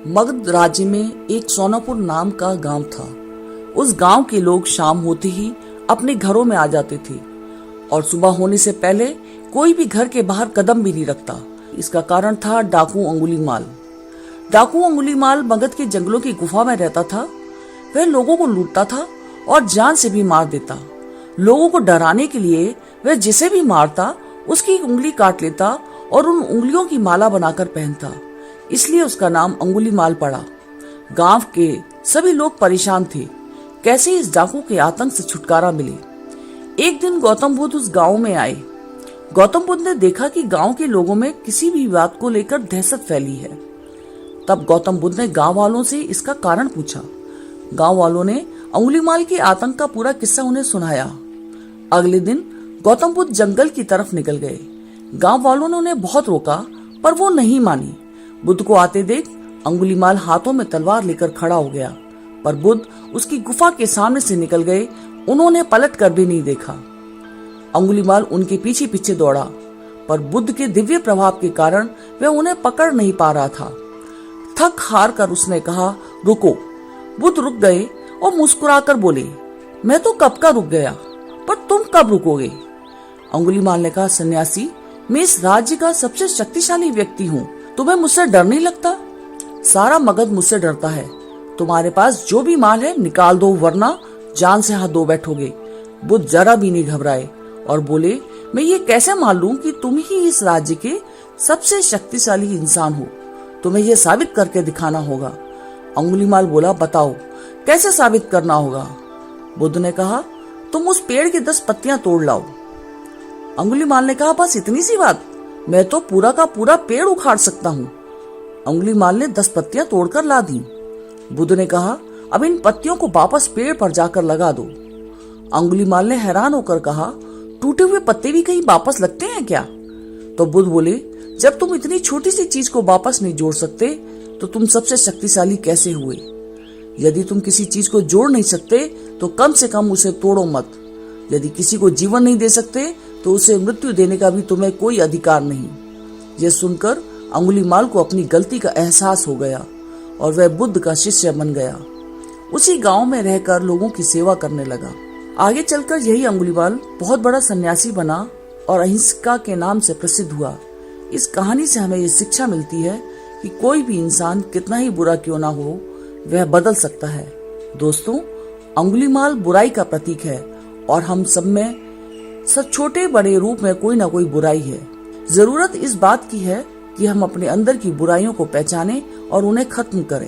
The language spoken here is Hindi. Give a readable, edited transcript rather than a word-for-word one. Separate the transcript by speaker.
Speaker 1: मगध राज्य में एक सोनापुर नाम का गांव था। उस गांव के लोग शाम होते ही अपने घरों में आ जाते थे और सुबह होने से पहले कोई भी घर के बाहर कदम भी नहीं रखता। इसका कारण था डाकू अंगुलीमाल। डाकू अंगुलीमाल मगध के जंगलों की गुफा में रहता था। वह लोगों को लूटता था और जान से भी मार देता। लोगों को डराने के लिए वह जिसे भी मारता उसकी एक उंगली काट लेता और उन उंगलियों की माला बनाकर पहनता। इसलिए उसका नाम अंगुलीमाल पड़ा। गांव के सभी लोग परेशान थे, कैसे इस डाकू के आतंक से छुटकारा मिले। एक दिन गौतम बुद्ध उस गांव में आए। गौतम बुद्ध ने देखा कि गांव के लोगों में किसी भी बात को लेकर दहशत फैली है। तब गौतम बुद्ध ने गांव वालों से इसका कारण पूछा। गांव वालों ने अंगुलीमाल के आतंक का पूरा किस्सा उन्हें सुनाया। अगले दिन गौतम बुद्ध जंगल की तरफ निकल गए। गांव वालों ने उन्हें बहुत रोका पर वो नहीं मानी। बुद्ध को आते देख अंगुलीमाल हाथों में तलवार लेकर खड़ा हो गया, पर बुद्ध उसकी गुफा के सामने से निकल गए। उन्होंने पलट कर भी नहीं देखा। अंगुलीमाल उनके पीछे पीछे दौड़ा, पर बुद्ध के दिव्य प्रभाव के कारण वह उन्हें पकड़ नहीं पा रहा था। थक हार कर उसने कहा, रुको। बुद्ध रुक गए और मुस्कुराकर बोले, मैं तो कब का रुक गया, पर तुम कब रुकोगे? अंगुलीमाल ने कहा, सन्यासी, मैं इस राज्य का सबसे शक्तिशाली व्यक्ति हूँ। तुम्हें मुझसे डर नहीं लगता? सारा मगध मुझसे डरता है। तुम्हारे पास जो भी माल है निकाल दो, वरना जान से हाथ धो बैठोगे। बुद्ध जरा भी नहीं घबराए और बोले, मैं ये कैसे मान लूं कि तुम ही इस राज्य के सबसे शक्तिशाली इंसान हो? तुम्हें ये साबित करके दिखाना होगा। अंगुलीमाल बोला, बताओ कैसे साबित करना होगा? बुद्ध ने कहा, तुम उस पेड़ की 10 पत्तियां तोड़ लाओ। अंगुलीमाल ने कहा, बस इतनी सी बात? मैं तो पूरा का पूरा पेड़ उखाड़ सकता हूँ। अंगुलीमाल ने 10 पत्तियां तोड़कर ला दी। बुद्ध ने कहा, अब इन पत्तियों को वापस पेड़ पर जाकर लगा दो। अंगुलीमाल ने हैरान होकर कहा, टूटे हुए पत्ते भी कहीं वापस लगते हैं क्या? तो बुद्ध बोले, जब तुम इतनी छोटी सी चीज को वापस नहीं जोड़ सकते तो तुम सबसे शक्तिशाली कैसे हुए? यदि तुम किसी चीज को जोड़ नहीं सकते तो कम से कम उसे तोड़ो मत। यदि किसी को जीवन नहीं दे सकते तो उसे मृत्यु देने का भी तुम्हें कोई अधिकार नहीं। यह सुनकर अंगुलीमाल को अपनी गलती का एहसास हो गया और वह बुद्ध का शिष्य बन गया। उसी गांव में रहकर लोगों की सेवा करने लगा। आगे चलकर यही अंगुलीमाल बहुत बड़ा सन्यासी बना और अहिंसा के नाम से प्रसिद्ध हुआ। इस कहानी से हमें यह शिक्षा मिलती है कि कोई भी इंसान कितना ही बुरा क्यों ना हो, वह बदल सकता है। दोस्तों, अंगुलीमाल बुराई का प्रतीक है और हम सब में सब छोटे बड़े रूप में कोई ना कोई बुराई है। जरूरत इस बात की है कि हम अपने अंदर की बुराइयों को पहचानें और उन्हें खत्म करें।